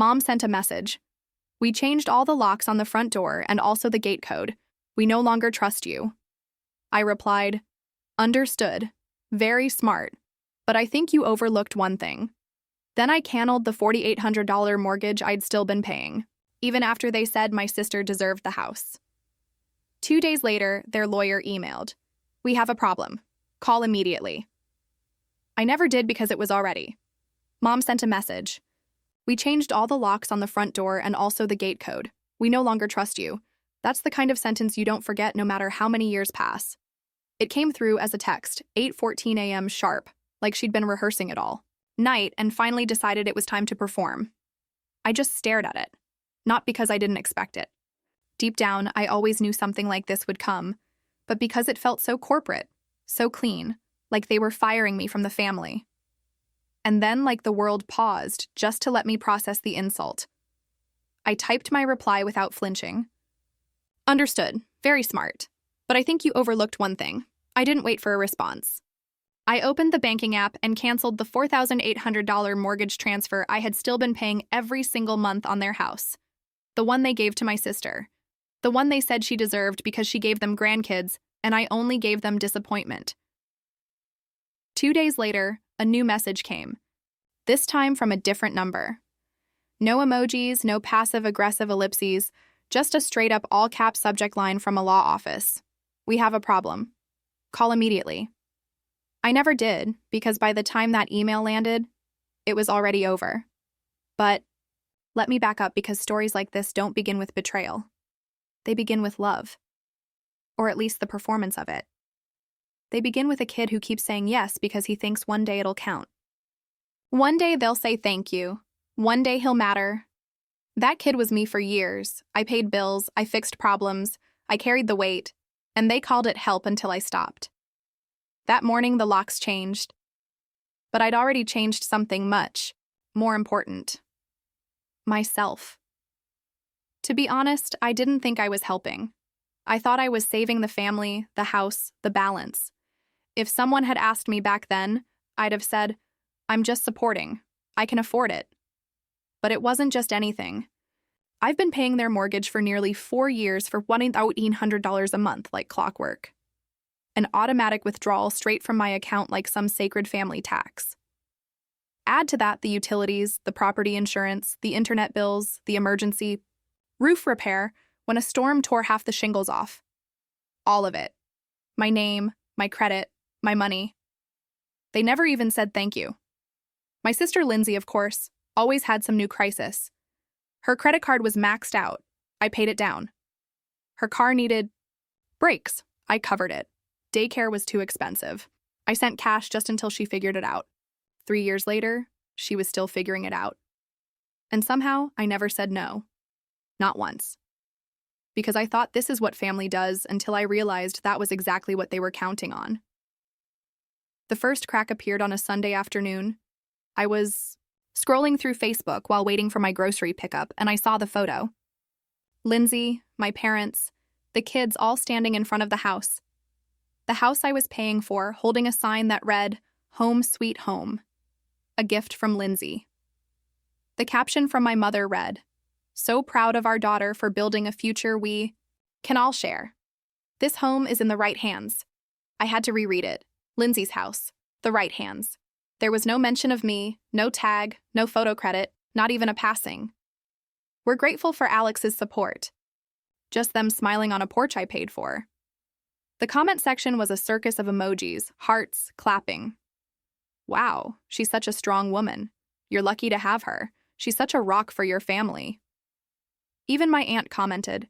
Mom sent a message. We changed all the locks on the front door and also the gate code. We no longer trust you. I replied, understood. Very smart. But I think you overlooked one thing. Then I canceled the $4,800 mortgage I'd still been paying, even after they said my sister deserved the house. 2 days later, their lawyer emailed, we have a problem. Call immediately. I never did because it was already. Mom sent a message. We changed all the locks on the front door and also the gate code. We no longer trust you. That's the kind of sentence you don't forget no matter how many years pass. It came through as a text, 8:14 a.m. sharp, like she'd been rehearsing it all night and finally decided it was time to perform. I just stared at it, not because I didn't expect it. Deep down, I always knew something like this would come, but because it felt so corporate, so clean, like they were firing me from the family. And then, like the world paused just to let me process the insult. I typed my reply without flinching. Understood. Very smart. But I think you overlooked one thing. I didn't wait for a response. I opened the banking app and canceled the $4,800 mortgage transfer I had still been paying every single month on their house. The one they gave to my sister. The one they said she deserved because she gave them grandkids, and I only gave them disappointment. 2 days later, a new message came. This time from a different number. No emojis, no passive-aggressive ellipses, just a straight-up all-cap subject line from a law office. We have a problem. Call immediately. I never did, because by the time that email landed, it was already over. But let me back up because stories like this don't begin with betrayal. They begin with love. Or at least the performance of it. They begin with a kid who keeps saying yes because he thinks one day it'll count. One day they'll say thank you. One day he'll matter. That kid was me for years. I paid bills, I fixed problems, I carried the weight, and they called it help until I stopped. That morning the locks changed. But I'd already changed something much more important. Myself. To be honest, I didn't think I was helping. I thought I was saving the family, the house, the balance. If someone had asked me back then, I'd have said, I'm just supporting. I can afford it. But it wasn't just anything. I've been paying their mortgage for nearly 4 years for $1,800 a month like clockwork. An automatic withdrawal straight from my account like some sacred family tax. Add to that the utilities, the property insurance, the internet bills, the emergency, roof repair when a storm tore half the shingles off. All of it. My name, my credit, my money. They never even said thank you. My sister Lindsay, of course, always had some new crisis. Her credit card was maxed out. I paid it down. Her car needed brakes. I covered it. Daycare was too expensive. I sent cash just until she figured it out. 3 years later, she was still figuring it out. And somehow, I never said no. Not once. Because I thought this is what family does until I realized that was exactly what they were counting on. The first crack appeared on a Sunday afternoon. I was scrolling through Facebook while waiting for my grocery pickup, and I saw the photo. Lindsay, my parents, the kids all standing in front of the house. The house I was paying for, holding a sign that read, Home Sweet Home. A gift from Lindsay. The caption from my mother read, So proud of our daughter for building a future we can all share. This home is in the right hands. I had to reread it. Lindsay's house. The right hands. There was no mention of me, no tag, no photo credit, not even a passing. We're grateful for Alex's support. Just them smiling on a porch I paid for. The comment section was a circus of emojis, hearts, clapping. Wow, she's such a strong woman. You're lucky to have her. She's such a rock for your family. Even my aunt commented,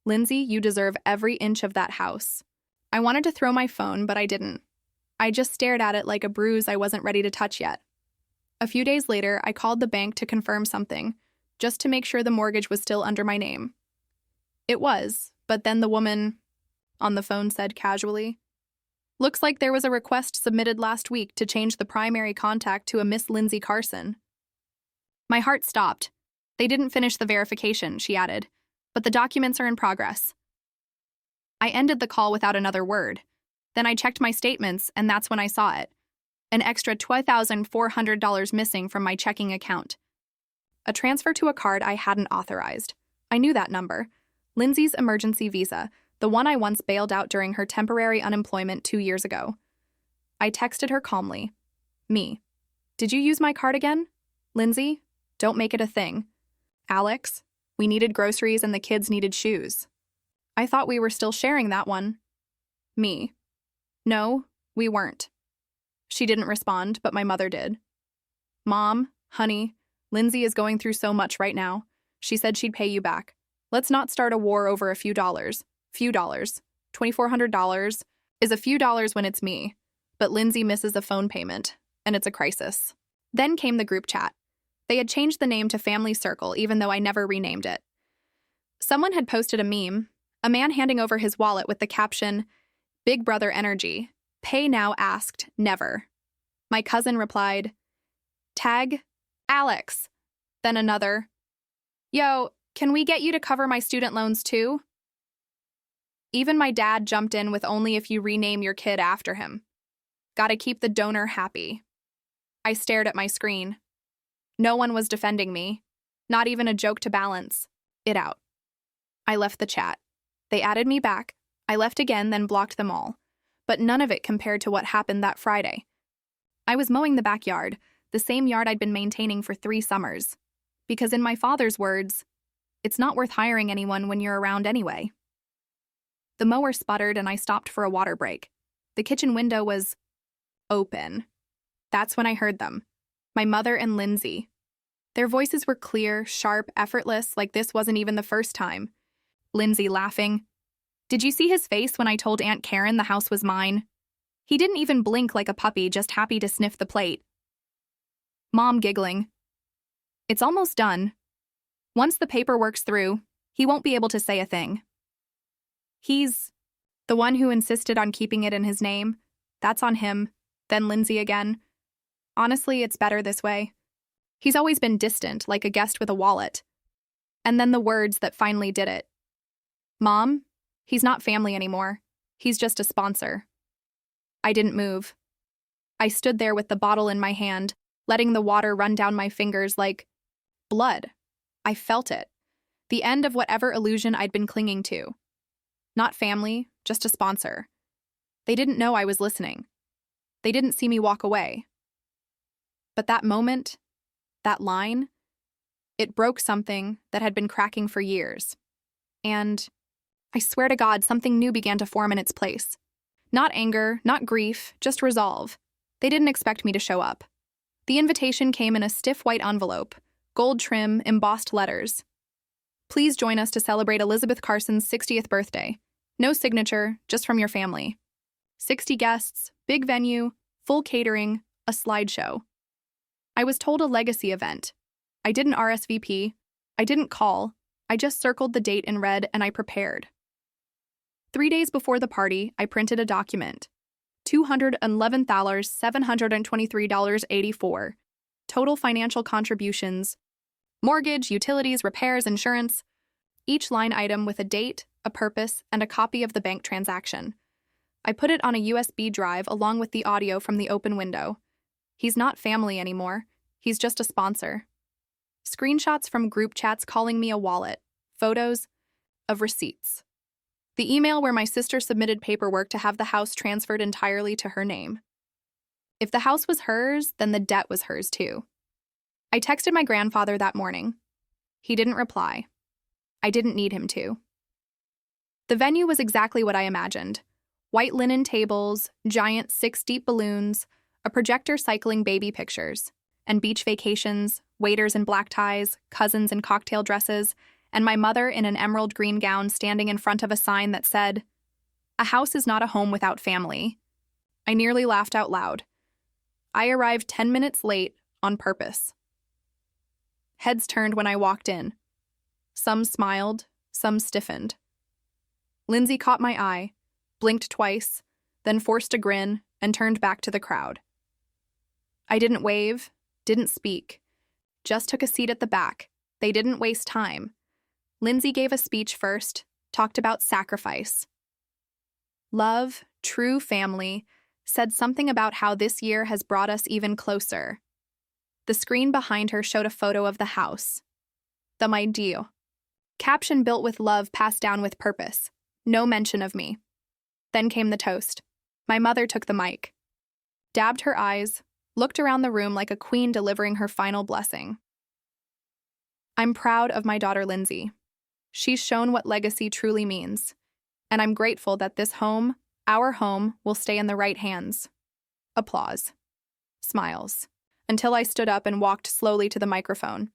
Lindsay, you deserve every inch of that house. I wanted to throw my phone, but I didn't. I just stared at it like a bruise I wasn't ready to touch yet. A few days later, I called the bank to confirm something, just to make sure the mortgage was still under my name. It was, but then the woman on the phone said casually, Looks like there was a request submitted last week to change the primary contact to a Miss Lindsay Carson. My heart stopped. They didn't finish the verification, she added, but the documents are in progress. I ended the call without another word. Then I checked my statements, and that's when I saw it. An extra $12,400 missing from my checking account. A transfer to a card I hadn't authorized. I knew that number. Lindsay's emergency visa, the one I once bailed out during her temporary unemployment 2 years ago. I texted her calmly. Me. Did you use my card again? Lindsay, don't make it a thing. Alex, we needed groceries and the kids needed shoes. I thought we were still sharing that one. Me. No, we weren't. She didn't respond, but my mother did. Mom, honey, Lindsay is going through so much right now. She said she'd pay you back. Let's not start a war over a few dollars. Few dollars. $2,400 is a few dollars when it's me. But Lindsay misses a phone payment, and it's a crisis. Then came the group chat. They had changed the name to Family Circle, even though I never renamed it. Someone had posted a meme, a man handing over his wallet with the caption, Big Brother Energy, pay now asked, never. My cousin replied, tag, Alex. Then another, yo, can we get you to cover my student loans too? Even my dad jumped in with only if you rename your kid after him. Gotta keep the donor happy. I stared at my screen. No one was defending me. Not even a joke to balance it out. I left the chat. They added me back. I left again, then blocked them all. But none of it compared to what happened that Friday. I was mowing the backyard, the same yard I'd been maintaining for 3 summers. Because in my father's words, it's not worth hiring anyone when you're around anyway. The mower sputtered and I stopped for a water break. The kitchen window was open. That's when I heard them. My mother and Lindsay. Their voices were clear, sharp, effortless, like this wasn't even the first time. Lindsay laughing. Did you see his face when I told Aunt Karen the house was mine? He didn't even blink like a puppy, just happy to sniff the plate. Mom giggling. It's almost done. Once the paperwork's through, he won't be able to say a thing. He's the one who insisted on keeping it in his name. That's on him. Then Lindsay again. Honestly, it's better this way. He's always been distant, like a guest with a wallet. And then the words that finally did it. Mom, he's not family anymore. He's just a sponsor. I didn't move. I stood there with the bottle in my hand, letting the water run down my fingers like blood. I felt it. The end of whatever illusion I'd been clinging to. Not family, just a sponsor. They didn't know I was listening. They didn't see me walk away. But that moment, that line, it broke something that had been cracking for years. And I swear to God, something new began to form in its place. Not anger, not grief, just resolve. They didn't expect me to show up. The invitation came in a stiff white envelope, gold trim, embossed letters. Please join us to celebrate Elizabeth Carson's 60th birthday. No signature, just from your family. 60 guests, big venue, full catering, a slideshow. I was told a legacy event. I didn't RSVP. I didn't call. I just circled the date in red and I prepared. 3 days before the party, I printed a document. $211,723.84. Total financial contributions. Mortgage, utilities, repairs, insurance. Each line item with a date, a purpose, and a copy of the bank transaction. I put it on a USB drive along with the audio from the open window. He's not family anymore. He's just a sponsor. Screenshots from group chats calling me a wallet. Photos of receipts. The email where my sister submitted paperwork to have the house transferred entirely to her name. If the house was hers, then the debt was hers too. I texted my grandfather that morning. He didn't reply. I didn't need him to. The venue was exactly what I imagined. White linen tables, giant 6-deep balloons, a projector cycling baby pictures, and beach vacations, waiters in black ties, cousins in cocktail dresses, and my mother in an emerald green gown standing in front of a sign that said, "A house is not a home without family." I nearly laughed out loud. I arrived 10 minutes late on purpose. Heads turned when I walked in. Some smiled, some stiffened. Lindsay caught my eye, blinked twice, then forced a grin and turned back to the crowd. I didn't wave, didn't speak, just took a seat at the back. They didn't waste time. Lindsay gave a speech first, talked about sacrifice. Love, true family, said something about how this year has brought us even closer. The screen behind her showed a photo of the house. The my Dio. Caption built with love, passed down with purpose. No mention of me. Then came the toast. My mother took the mic, dabbed her eyes, looked around the room like a queen delivering her final blessing. I'm proud of my daughter Lindsay. She's shown what legacy truly means, and I'm grateful that this home, our home, will stay in the right hands. Applause. Smiles. Until I stood up and walked slowly to the microphone.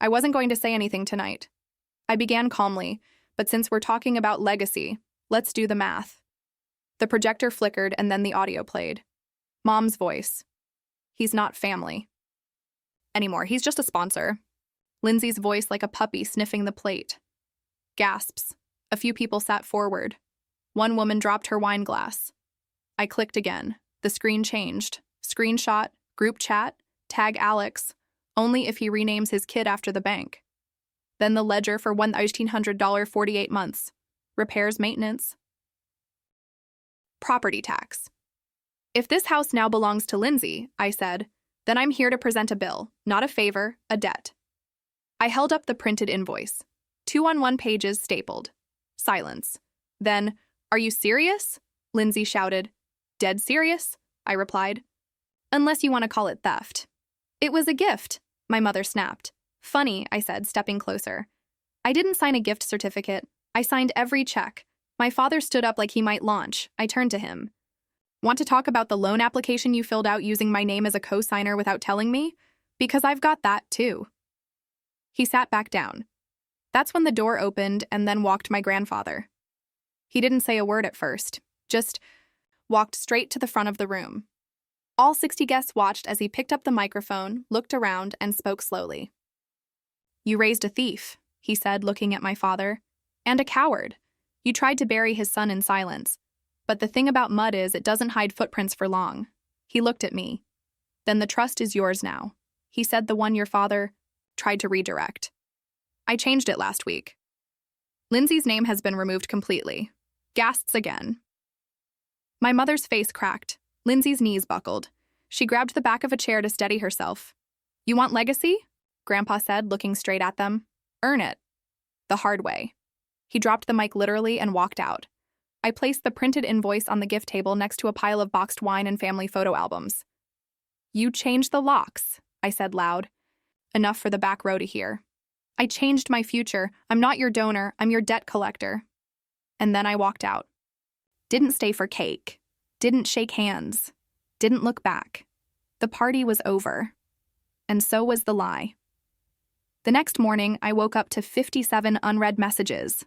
I wasn't going to say anything tonight. I began calmly, but since we're talking about legacy, let's do the math. The projector flickered and then the audio played. Mom's voice. He's not family anymore. He's just a sponsor. Lindsay's voice like a puppy sniffing the plate. Gasps. A few people sat forward. One woman dropped her wine glass. I clicked again. The screen changed. Screenshot, group chat, tag Alex, only if he renames his kid after the bank. Then the ledger for $1,800 48 months. Repairs, maintenance. Property tax. If this house now belongs to Lindsay, I said, then I'm here to present a bill, not a favor, a debt. I held up the printed invoice. 2 on 1 pages stapled. Silence. Then, are you serious? Lindsay shouted. Dead serious? I replied. Unless you want to call it theft. It was a gift, my mother snapped. Funny, I said, stepping closer. I didn't sign a gift certificate. I signed every check. My father stood up like he might launch. I turned to him. Want to talk about the loan application you filled out using my name as a co-signer without telling me? Because I've got that, too. He sat back down. That's when the door opened and then walked my grandfather. He didn't say a word at first, just walked straight to the front of the room. All 60 guests watched as he picked up the microphone, looked around, and spoke slowly. You raised a thief, he said, looking at my father, and a coward. You tried to bury his son in silence. But the thing about mud is it doesn't hide footprints for long. He looked at me. Then the trust is yours now. He said the one your father tried to redirect. I changed it last week. Lindsay's name has been removed completely. Gasps again. My mother's face cracked. Lindsay's knees buckled. She grabbed the back of a chair to steady herself. You want legacy? Grandpa said, looking straight at them. Earn it. The hard way. He dropped the mic literally and walked out. I placed the printed invoice on the gift table next to a pile of boxed wine and family photo albums. You changed the locks, I said loud. Enough for the back row to hear. I changed my future. I'm not your donor. I'm your debt collector. And then I walked out. Didn't stay for cake. Didn't shake hands. Didn't look back. The party was over. And so was the lie. The next morning, I woke up to 57 unread messages.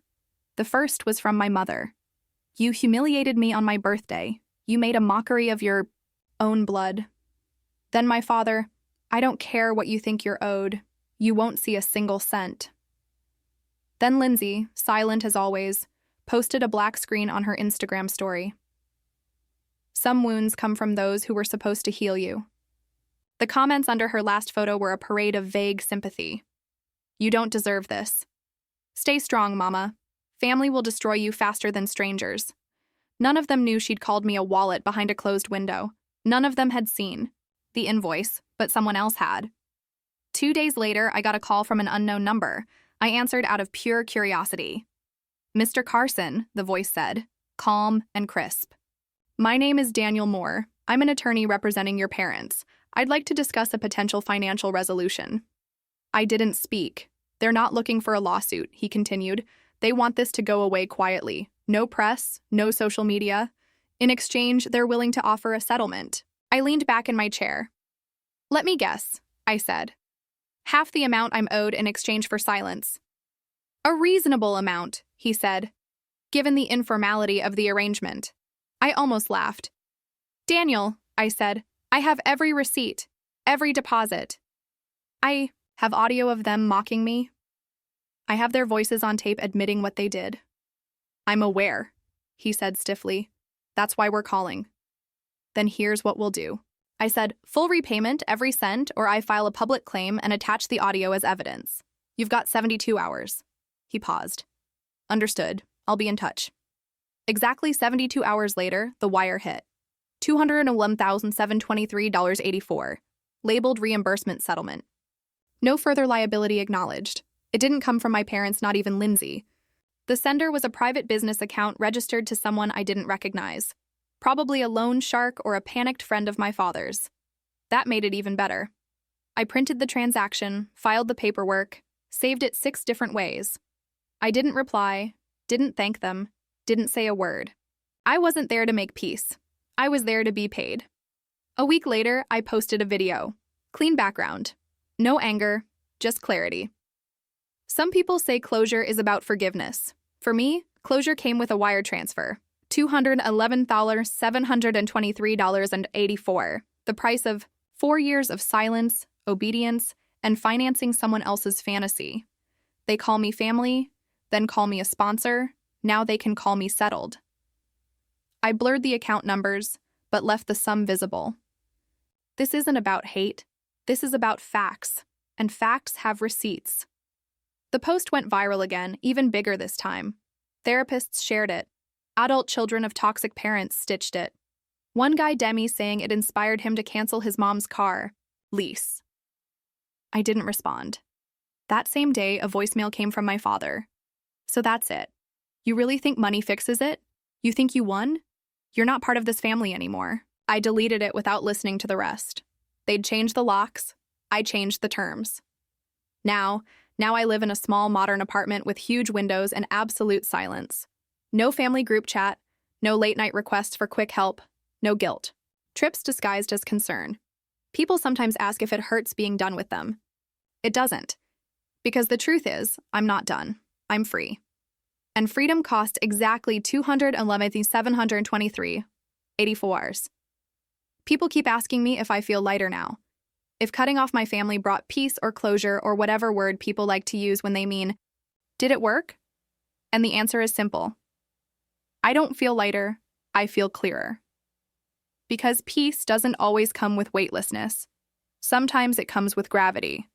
The first was from my mother. You humiliated me on my birthday. You made a mockery of your own blood. Then my father, I don't care what you think you're owed. You won't see a single cent. Then Lindsay, silent as always, posted a black screen on her Instagram story. Some wounds come from those who were supposed to heal you. The comments under her last photo were a parade of vague sympathy. You don't deserve this. Stay strong, Mama. Family will destroy you faster than strangers. None of them knew she'd called me a wallet behind a closed window. None of them had seen the invoice, but someone else had. 2 days later, I got a call from an unknown number. I answered out of pure curiosity. Mr. Carson, the voice said, calm and crisp. My name is Daniel Moore. I'm an attorney representing your parents. I'd like to discuss a potential financial resolution. I didn't speak. They're not looking for a lawsuit, he continued. They want this to go away quietly. No press, no social media. In exchange, they're willing to offer a settlement. I leaned back in my chair. Let me guess, I said. Half the amount I'm owed in exchange for silence. A reasonable amount, he said, given the informality of the arrangement. I almost laughed. Daniel, I said, I have every receipt, every deposit. I have audio of them mocking me. I have their voices on tape admitting what they did. I'm aware, he said stiffly. That's why we're calling. Then here's what we'll do. I said, full repayment, every cent, or I file a public claim and attach the audio as evidence. You've got 72 hours. He paused. Understood. I'll be in touch. Exactly 72 hours later, the wire hit. $211,723.84. labeled reimbursement settlement. No further liability acknowledged. It didn't come from my parents, not even Lindsay. The sender was a private business account registered to someone I didn't recognize. Probably a loan shark or a panicked friend of my father's. That made it even better. I printed the transaction, filed the paperwork, saved it 6 different ways. I didn't reply, didn't thank them, didn't say a word. I wasn't there to make peace. I was there to be paid. A week later, I posted a video. Clean background. No anger, just clarity. Some people say closure is about forgiveness. For me, closure came with a wire transfer. $211,723.84, the price of 4 years of silence, obedience, and financing someone else's fantasy. They call me family, then call me a sponsor, now they can call me settled. I blurred the account numbers, but left the sum visible. This isn't about hate, this is about facts, and facts have receipts. The post went viral again, even bigger this time. Therapists shared it. Adult children of toxic parents stitched it. One guy, Demi, saying it inspired him to cancel his mom's car lease. I didn't respond. That same day, a voicemail came from my father. So that's it. You really think money fixes it? You think you won? You're not part of this family anymore. I deleted it without listening to the rest. They'd changed the locks. I changed the terms. Now I live in a small modern apartment with huge windows and absolute silence. No family group chat, no late-night requests for quick help, no guilt. Trips disguised as concern. People sometimes ask if it hurts being done with them. It doesn't. Because the truth is, I'm not done. I'm free. And freedom cost exactly $211,723.84. People keep asking me if I feel lighter now. If cutting off my family brought peace or closure or whatever word people like to use when they mean, did it work? And the answer is simple. I don't feel lighter, I feel clearer. Because peace doesn't always come with weightlessness. Sometimes it comes with gravity.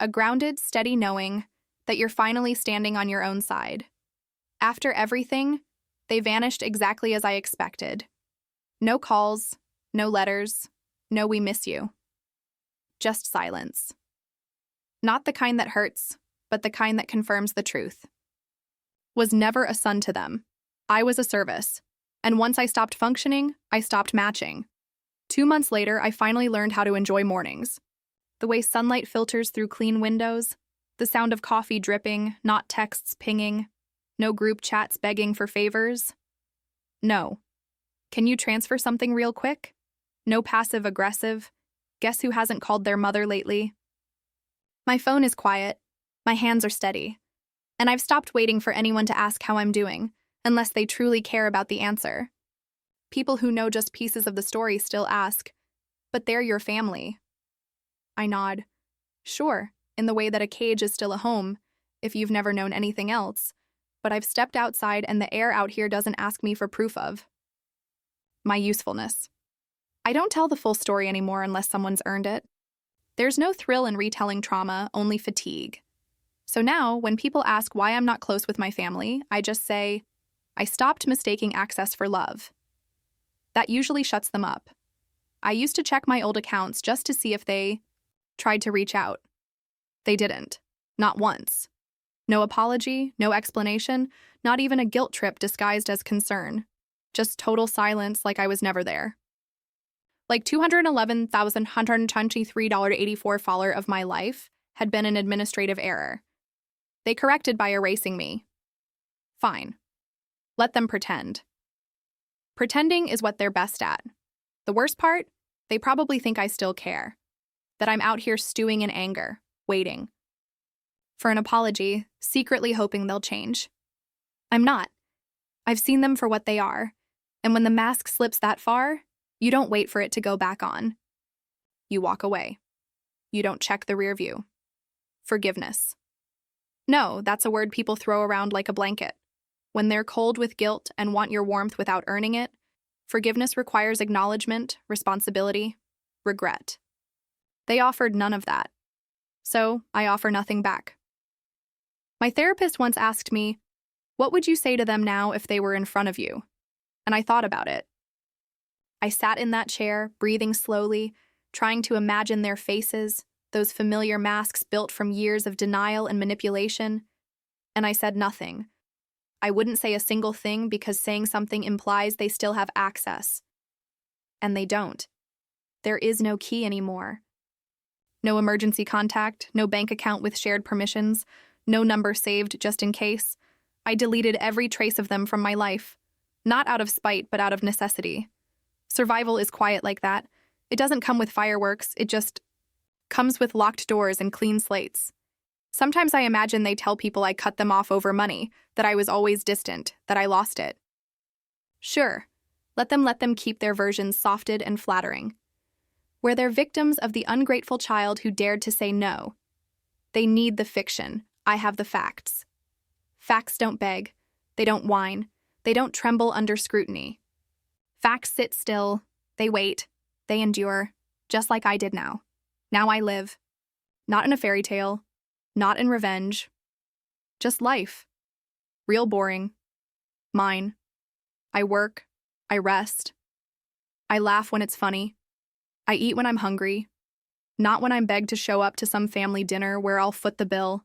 A grounded, steady knowing that you're finally standing on your own side. After everything, they vanished exactly as I expected. No calls, no letters, no we miss you. Just silence. Not the kind that hurts, but the kind that confirms the truth. Was never a son to them. I was a service. And once I stopped functioning, I stopped matching. 2 months later, I finally learned how to enjoy mornings. The way sunlight filters through clean windows, the sound of coffee dripping, not texts pinging, no group chats begging for favors. No. Can you transfer something real quick? No passive-aggressive. Guess who hasn't called their mother lately? My phone is quiet. My hands are steady. And I've stopped waiting for anyone to ask how I'm doing, unless they truly care about the answer. People who know just pieces of the story still ask, but they're your family. I nod. Sure, in the way that a cage is still a home, if you've never known anything else, but I've stepped outside and the air out here doesn't ask me for proof of my usefulness. I don't tell the full story anymore unless someone's earned it. There's no thrill in retelling trauma, only fatigue. So now, when people ask why I'm not close with my family, I just say, I stopped mistaking access for love. That usually shuts them up. I used to check my old accounts just to see if they tried to reach out. They didn't. Not once. No apology, no explanation, not even a guilt trip disguised as concern. Just total silence like I was never there. Like $211,123.84 faller of my life had been an administrative error. They corrected by erasing me. Fine. Let them pretend. Pretending is what they're best at. The worst part? They probably think I still care. That I'm out here stewing in anger, waiting for an apology, secretly hoping they'll change. I'm not. I've seen them for what they are, and when the mask slips that far, you don't wait for it to go back on. You walk away. You don't check the rear view. Forgiveness. No, that's a word people throw around like a blanket. When they're cold with guilt and want your warmth without earning it, forgiveness requires acknowledgement, responsibility, regret. They offered none of that. So I offer nothing back. My therapist once asked me, what would you say to them now if they were in front of you? And I thought about it. I sat in that chair, breathing slowly, trying to imagine their faces, those familiar masks built from years of denial and manipulation. And I said nothing. I wouldn't say a single thing because saying something implies they still have access. And they don't. There is no key anymore. No emergency contact, no bank account with shared permissions, no number saved just in case. I deleted every trace of them from my life. Not out of spite, but out of necessity. Survival is quiet like that. It doesn't come with fireworks, it just comes with locked doors and clean slates. Sometimes I imagine they tell people I cut them off over money, that I was always distant, that I lost it. Sure, let them keep their versions softed and flattering. Where they're victims of the ungrateful child who dared to say no. They need the fiction. I have the facts. Facts don't beg. They don't whine. They don't tremble under scrutiny. Facts sit still. They wait. They endure. Just like I did now. Now I live. Not in a fairy tale. Not in revenge. Just life. Real boring. Mine. I work. I rest. I laugh when it's funny. I eat when I'm hungry, not when I'm begged to show up to some family dinner where I'll foot the bill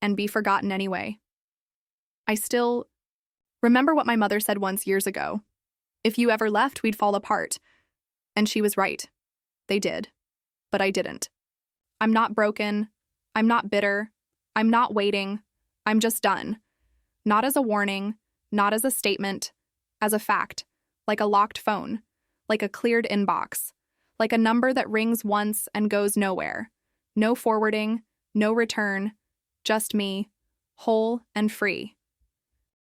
and be forgotten anyway. I still remember what my mother said once years ago. If you ever left, we'd fall apart. And she was right. They did. But I didn't. I'm not broken. I'm not bitter. I'm not waiting. I'm just done. Not as a warning, not as a statement, as a fact, like a locked phone, like a cleared inbox. Like a number that rings once and goes nowhere. No forwarding, no return, just me, whole and free.